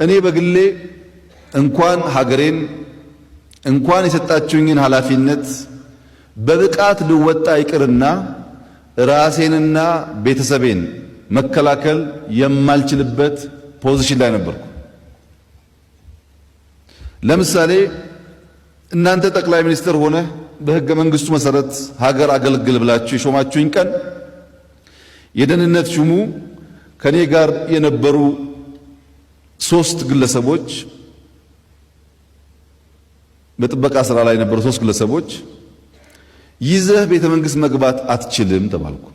እኔ በግሌ እንኳን ሀገሬን እንኳን የሰጣችሁኝን ኃላፊነት በብቃት ልወጣ ይቅርና ራሴንና ቤተሰቤን መከላከል የማልችልበት ፖዚሽን ላይ ነበርኩ። ለምሳሌ እናንተ ጠቅላይ ሚኒስትር ሆነ በሕገ መንግስቱ መሰረት ሀገር አገልግል ብላችሁ የሾማችሁኝ ቀን የደህንነት ሹሙ ከኔ ጋር የነበሩ 3 ግለሰቦች በጥበቃ ስራ ላይ የነበሩ 3 ግለሰቦች ይዘህ ቤተ መንግስት መግባት አትችልም ተባልኩ።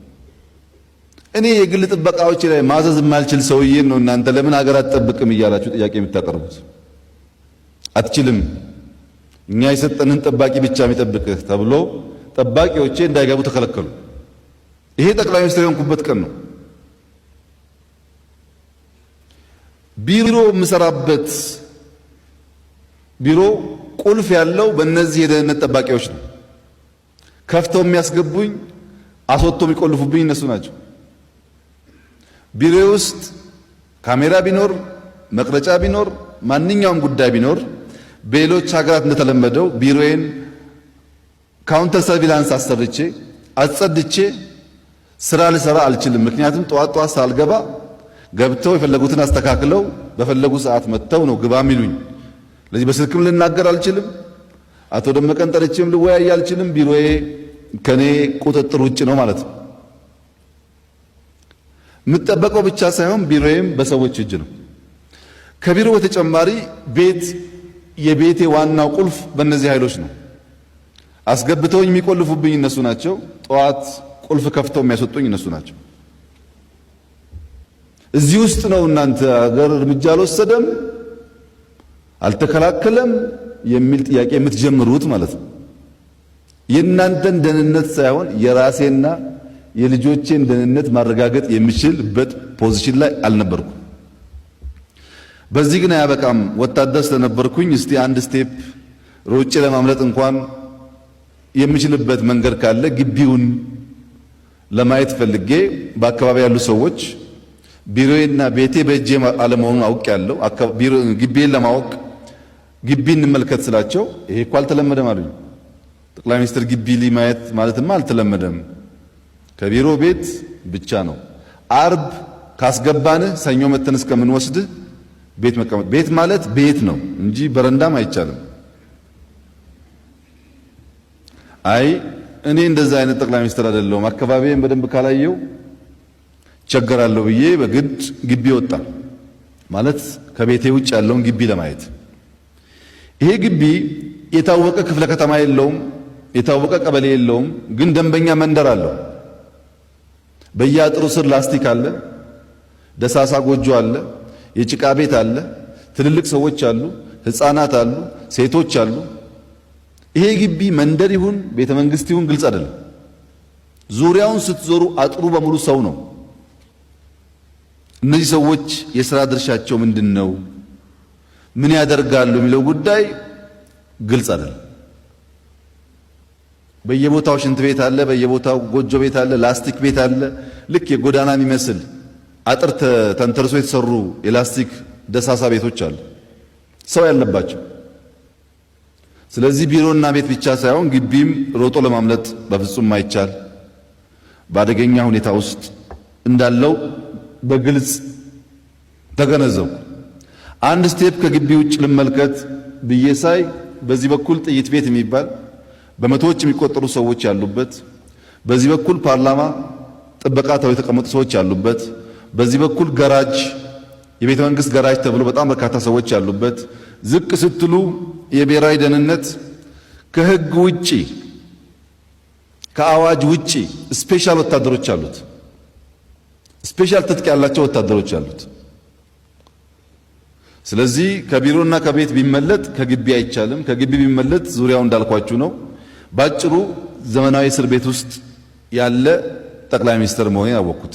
እኔ የግል ጥበቃዎች ላይ ማዘዝ የማልችል ሰውዬን ነው እናንተ ለምን ሀገር አትጠብቅም እያላችሁ ጥያቄ የምታቀርቡት? አትችልም፣ እኛ የሰጠንን ጠባቂ ብቻ የሚጠብቅህ ተብሎ ጠባቂዎቼ እንዳይገቡ ተከለከሉ። ይሄ ጠቅላይ ሚኒስትር የሆንኩበት ቀን ነው። ቢሮ የምሰራበት ቢሮ ቁልፍ ያለው በእነዚህ የደህንነት ጠባቂዎች ነው። ከፍተው የሚያስገቡኝ አስወጥቶ የሚቆልፉብኝ እነሱ ናቸው። ቢሮ ውስጥ ካሜራ ቢኖር መቅረጫ ቢኖር ማንኛውም ጉዳይ ቢኖር በሌሎች ሀገራት እንደተለመደው ቢሮዬን ካውንተር ሰርቪላንስ አሰርቼ አጸድቼ ስራ ልሰራ አልችልም። ምክንያቱም ጠዋት ጠዋት ሳልገባ ገብተው የፈለጉትን አስተካክለው በፈለጉ ሰዓት መጥተው ነው ግባ የሚሉኝ። ለዚህ በስልክም ልናገር አልችልም። አቶ ደመቀን ጠርቼም ልወያይ አልችልም። ቢሮዬ ከኔ ቁጥጥር ውጭ ነው ማለት ነው። የምጠበቀው ብቻ ሳይሆን ቢሮዬም በሰዎች እጅ ነው። ከቢሮ በተጨማሪ የቤቴ ዋናው ቁልፍ በእነዚህ ኃይሎች ነው። አስገብተውኝ የሚቆልፉብኝ እነሱ ናቸው። ጠዋት ቁልፍ ከፍተው የሚያስወጡኝ እነሱ ናቸው። እዚህ ውስጥ ነው እናንተ ሀገር እርምጃ አልወሰደም አልተከላከለም የሚል ጥያቄ የምትጀምሩት ማለት ነው። የእናንተን ደህንነት ሳይሆን የራሴና የልጆቼን ደህንነት ማረጋገጥ የሚችልበት ፖዚሽን ላይ አልነበርኩም። በዚህ ግን አያበቃም። ወታደር ስለነበርኩኝ እስቲ አንድ ስቴፕ ሮጬ ለማምለጥ እንኳን የምችልበት መንገድ ካለ ግቢውን ለማየት ፈልጌ በአካባቢ ያሉ ሰዎች ቢሮዬና ቤቴ በእጄ አለመሆኑን አውቄያለሁ። ግቢዬን ለማወቅ ግቢ እንመልከት ስላቸው ይሄ እኮ አልተለመደም አሉኝ። ጠቅላይ ሚኒስትር ግቢ ማየት ማለትማ አልተለመደም፣ ከቢሮ ቤት ብቻ ነው። አርብ ካስገባንህ ሰኞ መተን እስከምንወስድህ ቤት መቀመጥ። ቤት ማለት ቤት ነው እንጂ በረንዳም አይቻልም። አይ እኔ እንደዛ አይነት ጠቅላይ ሚኒስትር አይደለሁም፣ አካባቢዬን በደንብ ካላየው ቸገራለሁ ብዬ በግድ ግቢ ወጣ ማለት ከቤቴ ውጭ ያለውን ግቢ ለማየት። ይሄ ግቢ የታወቀ ክፍለ ከተማ የለውም፣ የታወቀ ቀበሌ የለውም፣ ግን ደንበኛ መንደር አለው። በየአጥሩ ስር ላስቲክ አለ፣ ደሳሳ ጎጆ አለ፣ የጭቃ ቤት አለ፣ ትልልቅ ሰዎች አሉ፣ ህፃናት አሉ፣ ሴቶች አሉ። ይሄ ግቢ መንደር ይሁን ቤተ መንግስት ይሁን ግልጽ አይደለም። ዙሪያውን ስትዞሩ አጥሩ በሙሉ ሰው ነው። እነዚህ ሰዎች የሥራ ድርሻቸው ምንድነው? ምን ያደርጋሉ የሚለው ጉዳይ ግልጽ አይደለም። በየቦታው ሽንት ቤት አለ፣ በየቦታው ጎጆ ቤት አለ፣ ላስቲክ ቤት አለ። ልክ የጎዳና የሚመስል አጥር ተንተርሶ የተሰሩ የላስቲክ ደሳሳ ቤቶች አሉ፣ ሰው ያለባቸው። ስለዚህ ቢሮና ቤት ብቻ ሳይሆን ግቢም ሮጦ ለማምለጥ በፍጹም ማይቻል በአደገኛ ሁኔታ ውስጥ እንዳለው በግልጽ ተገነዘብኩ። አንድ ስቴፕ ከግቢ ውጭ ልመልከት ብዬ ሳይ በዚህ በኩል ጥይት ቤት የሚባል በመቶዎች የሚቆጠሩ ሰዎች ያሉበት፣ በዚህ በኩል ፓርላማ ጥበቃ ተብለው የተቀመጡ ሰዎች ያሉበት፣ በዚህ በኩል ገራጅ የቤተ መንግስት ገራጅ ተብሎ በጣም በርካታ ሰዎች ያሉበት፣ ዝቅ ስትሉ የብሔራዊ ደህንነት ከህግ ውጪ ከአዋጅ ውጪ ስፔሻል ወታደሮች አሉት። ስፔሻል ትጥቅ ያላቸው ወታደሮች አሉት። ስለዚህ ከቢሮና ከቤት ቢመለጥ ከግቢ አይቻልም። ከግቢ ቢመለጥ ዙሪያው እንዳልኳችሁ ነው። ባጭሩ ዘመናዊ እስር ቤት ውስጥ ያለ ጠቅላይ ሚኒስትር መሆኔን አወቅኩት።